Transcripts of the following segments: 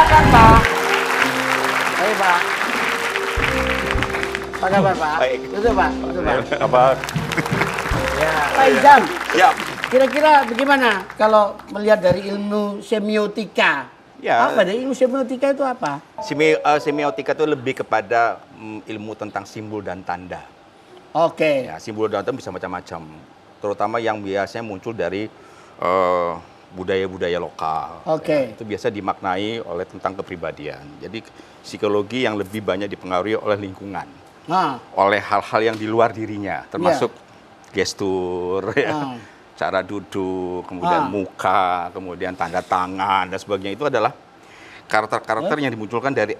Silakan Pak. Ayo Pak. Apa kabar Pak? Baik. Itu Pak. Itu Pak. Apa? Ya. Pak Izam. Ya. Kira-kira bagaimana kalau melihat dari ilmu semiotika? Ya. Apa dari ilmu semiotika itu apa? Semiotika itu lebih kepada ilmu tentang simbol dan tanda. Oke. Ya, simbol dan tanda bisa macam-macam. Terutama yang biasanya muncul dari budaya-budaya lokal. Oke. Ya, itu biasa dimaknai oleh tentang kepribadian. Jadi psikologi yang lebih banyak dipengaruhi oleh lingkungan, Nah. oleh hal-hal yang di luar dirinya, termasuk gestur, ya, cara duduk, kemudian muka, kemudian tanda tangan dan sebagainya. Itu adalah karakter-karakter yang dimunculkan dari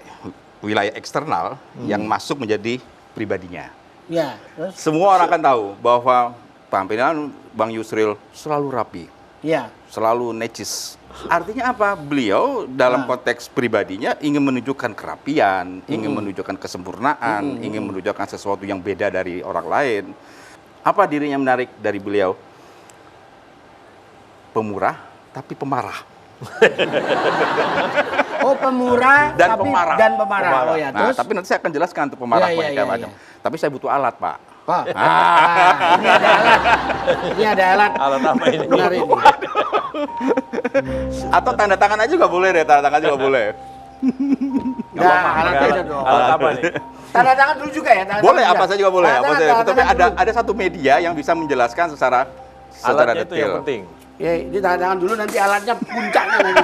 wilayah eksternal yang masuk menjadi pribadinya. Ya. Terus? Semua orang akan tahu bahwa tampilan Bang Yusril selalu rapi, Ya. selalu necis. Artinya apa? Beliau dalam konteks pribadinya ingin menunjukkan kerapian, ingin menunjukkan kesempurnaan, ingin menunjukkan sesuatu yang beda dari orang lain. Apa dirinya menarik dari beliau? Pemurah, tapi pemarah. Oh, pemurah Dan tapi pemarah. dan pemarah. Oh ya, Nah, terus tapi nanti saya akan jelaskan untuk pemarah Ya, ya, kayak ya, macam. ya. Tapi saya butuh alat, Pak. Pak. Ini ada alat. Ini ada alat. Alat apa ini? Benar ini. Atau tanda tangan aja juga boleh deh, tanda tangan juga boleh. Nah, alatnya ada dong. Alat apa nih? Tanda tangan dulu juga ya? Tanda Boleh, tangan apa juga? saja juga boleh. Tanda Apa tangan, saja. tanda Tapi tangan dulu. ada satu media yang bisa menjelaskan secara Alatnya itu yang detail. penting. Ya, ini tanda tangan dulu, nanti alatnya puncaknya nanti.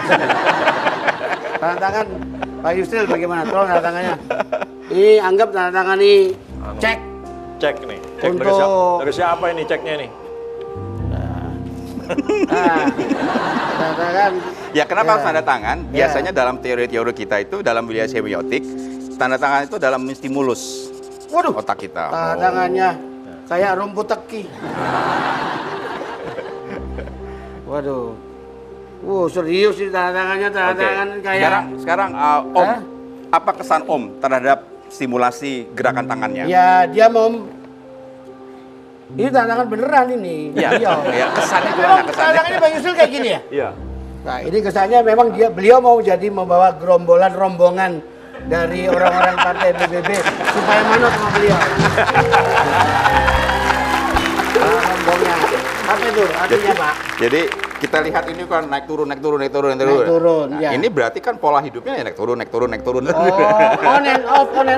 Tanda tangan Pak Yusril bagaimana? Tolong tanda tangannya. Ini anggap tanda tangan ini cek. Cek nih. Cek Untuk- dari siapa ini ceknya nih? Nah, tanda tangan. Ya, kenapa harus tanda tangan? Ya. Biasanya dalam teori-teori kita itu, dalam wilayah semiotik, tanda tangan itu dalam menstimulus Waduh, otak kita. tanda tangannya kayak rumput teki. Waduh. Serius sih tanda tangannya, tanda Oke. tangan kayak. Sekarang Om, Hah? apa kesan Om terhadap stimulasi gerakan tangannya? Ya, dia mau. Ini tanda tangan beneran ini. Iya. Iya. Ya, kesannya gimana Memang tanda kesannya? tangannya Bang Yusril kayak gini ya? Iya. Nah, ini kesannya memang beliau mau jadi membawa gerombolan rombongan dari orang-orang partai BBB supaya manut sama beliau. Rombongnya. Apa itu? Artinya Pak? Jadi kita lihat ini kan naik turun. Naik turun, Nah, ya. ini berarti kan pola hidupnya ya naik turun. Oh, on and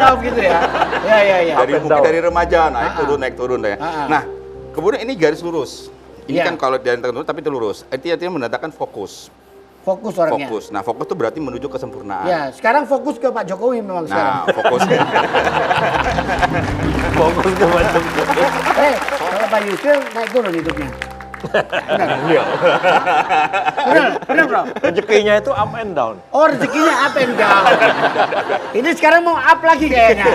off gitu ya? Ya. Dari mungkin dari remaja naik turun ya. Ah. Nah, kemudian ini garis lurus. Ini Iya. kan kalau dari turun tapi itu lurus. Artinya menandakan fokus. Fokus orangnya. Fokus. Nah, fokus itu berarti menuju kesempurnaan. Ya, sekarang fokus ke Pak Jokowi memang sekarang. Nah, fokusnya. Fokus ke macam. Kalau Pak Yusril naik turun hidupnya. Iya. Benar, Bro. Rezekinya itu up and down. Oh, rezekinya up and down. Ini sekarang mau up lagi kayaknya.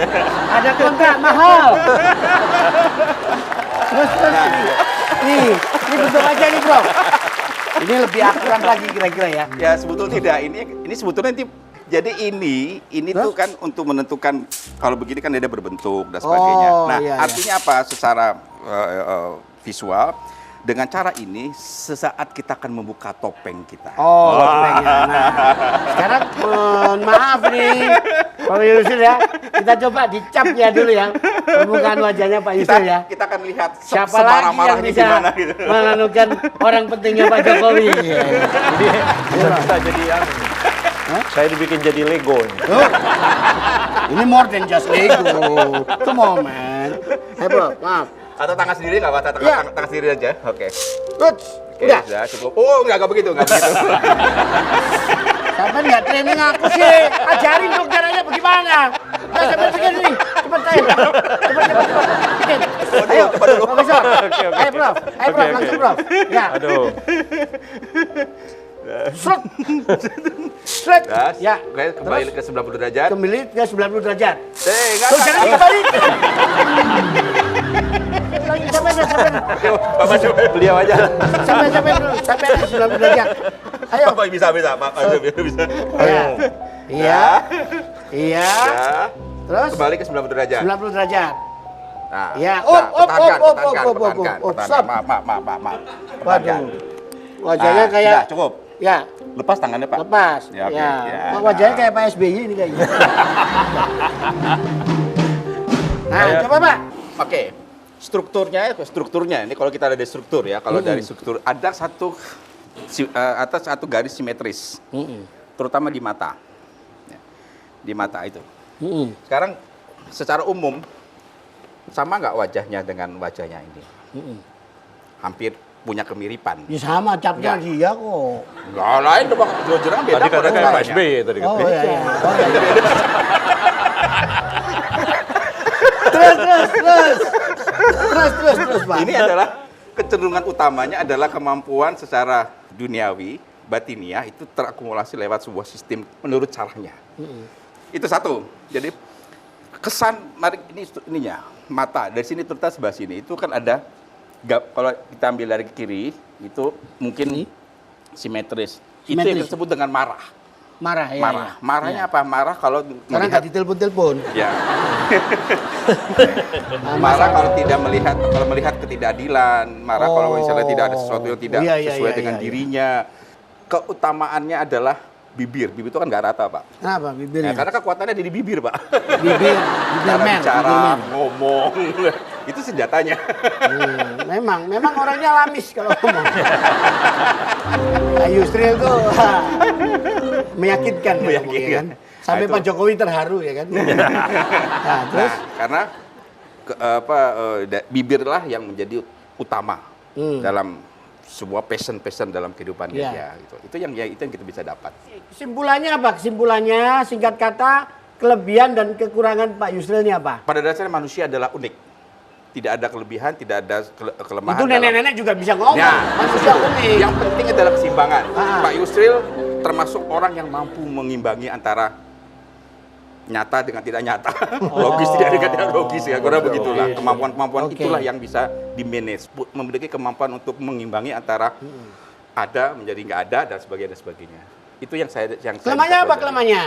Ada kontrak mahal. Terus. Nih, ini bentuk aja nih, Bro. Ini lebih akurat lagi kira-kira ya. Ya, sebetulnya tidak. Ini sebetulnya nanti jadi ini tuh kan untuk menentukan kalau begini kan dia berbentuk dan sebagainya. Oh, Nah, iya. artinya apa secara visual? Dengan cara ini, sesaat kita akan membuka topeng kita. Oh, topengnya. Nah, sekarang mohon maaf nih, Pak Yusril ya. Kita coba dicap ya dulu ya. Permukaan wajahnya Pak Yusril ya. Kita akan lihat Siapa lagi yang semarah-marahnya bisa gimana gitu. melanukan orang pentingnya Pak Jokowi? Jadi kita jadi saya dibikin jadi Lego ini. Oh, ini more than just Lego. Come on, man. Bro, maaf. Atau tangan sendiri nggak, Pak? Iya. Tangan sendiri aja. Oke. Good. Oke, Udah. sudah cukup. Oh, nggak begitu, nggak begitu. Sampai nggak training aku sih. Ajarin dong caranya bagaimana. Nah, cepet nih. Cepet saya. Cepet. Bikin. Ayo, Profesor. Oke. Ayo, Prof. Ayo, Prof. Oke. Langsung, Prof. Ya. Aduh. Srut. Srut. Das, Ya. Oke, kembali ke 90 derajat. Kembali ke 90 derajat. Enggak, Loh, jangan dibalik. Lagi sampai. Bapak coba. Beliau aja. Sampai 90 derajat. Ayo. Bapak bisa, Pak. Bisa. Iya. Iya. Iya. Ya. Terus Kembali ke 90 derajat. 90 derajat. Nah, Ya. pertahankan. Stop. Maaf. Waduh. Wajahnya Nah, kayak sudah, cukup. Ya, Lepas tangannya Pak. lepas. Ya, oke. Ya. Ya, Wajahnya nah. kayak Pak SBY ini kayaknya. Nah, Saya- coba Pak. Oke. Strukturnya ini kalau kita ada di struktur ya, kalau dari struktur ada atas satu garis simetris, terutama di mata. Ya, di mata itu. Sekarang secara umum sama nggak wajahnya dengan wajahnya ini? Hampir punya kemiripan. Ya sama capnya Enggak. dia kok. Nggak lain dong, Jojerang beda. Tadi katanya kayak Pak warnanya. SBY tadi. Oh katanya. iya iya. Oh, iya. Terus Pak. Ini adalah kecenderungan utamanya adalah kemampuan secara duniawi, batiniah itu terakumulasi lewat sebuah sistem menurut caranya. Itu satu. Jadi kesan mari ininya mata dari sini tertas sebelah sini itu kan ada kalau kita ambil dari kiri itu mungkin simetris. Itu yang Simetris. disebut dengan marah. Marah ya. Marah. Ya. Marahnya apa? Marah kalau Karena nggak ditelepon-telepon. ya. Marah kalau tidak melihat ketidakadilan, marah kalau misalnya tidak ada sesuatu yang tidak Iya, iya, sesuai iya, dengan iya. dirinya. Keutamaannya adalah bibir. Bibir itu kan nggak rata, Pak. Kenapa bibirnya? Ya, karena kekuatannya ada di bibir, Pak. bibir Cara men, bicara, bibir men. ngomong, itu senjatanya. Memang orangnya lamis kalau ngomong. Pak Yusril tuh meyakinkan, kalau ngomong, ya kan? Sampai Nah, itu. Pak Jokowi terharu ya kan. Nah, terus Karena bibirlah yang menjadi utama dalam sebuah passion dalam kehidupan Iya. dia gitu. Itu yang kita bisa dapat. kesimpulannya apa? Kesimpulannya singkat kata kelebihan dan kekurangan Pak Yusril ini apa? Pada dasarnya manusia adalah unik. Tidak ada kelebihan, tidak ada kelemahan. Itu dalam- nenek-nenek juga bisa ngomong. Ya, Manusia unik. yang penting adalah keseimbangan. Ah. Pak Yusril termasuk orang yang mampu mengimbangi antara nyata dengan tidak nyata, logis tidak logis ya, karena begitulah kemampuan Oke. itulah yang bisa di manage, memiliki kemampuan untuk mengimbangi antara ada menjadi nggak ada dan sebagainya. Itu yang saya Kelemahannya bisa apa pelajari. kelemahannya?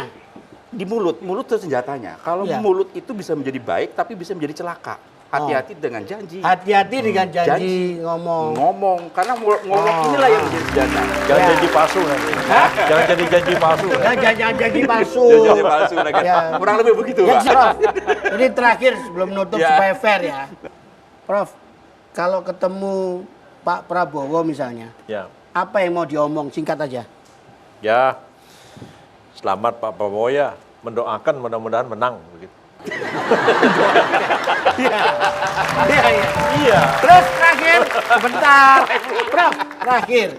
Di mulut itu senjatanya. Kalau Iya. mulut itu bisa menjadi baik tapi bisa menjadi celaka. Hati-hati dengan janji. Hati-hati dengan janji Janji. ngomong. Karena ngomong inilah yang menjadi senjata. Jangan Ya. janji palsu nanti. Jangan jadi janji palsu. Ya, janji palsu. Janji palsu, nah, kan? Ya. Kurang lebih begitu, Ya, Pak. Prof. Ini terakhir sebelum nutup Ya. supaya fair ya. Prof, kalau ketemu Pak Prabowo misalnya, Ya. apa yang mau diomong? Singkat aja. Ya. Selamat Pak Prabowo ya. Mendoakan mudah-mudahan menang begitu. Iya. Terus terakhir, sebentar. Prof, terakhir.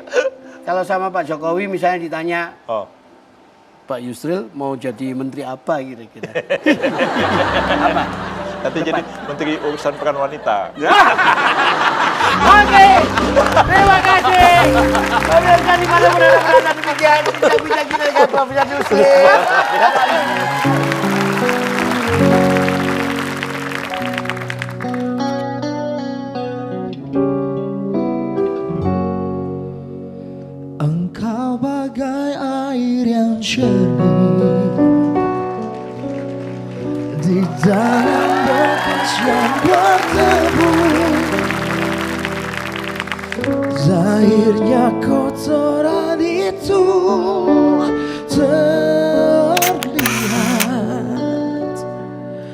Kalau sama Pak Jokowi misalnya ditanya, Oh. Pak Yusril mau jadi menteri apa kira-kira? Nanti jadi menteri urusan peran wanita. Oke, terima kasih. Pemirsa di mana berada demikian bincang-bincang kita dengan Profesor Yusril. Engkau bagai air yang jernih di dalam bekas yang berdebu. Zahirnya kotoran itu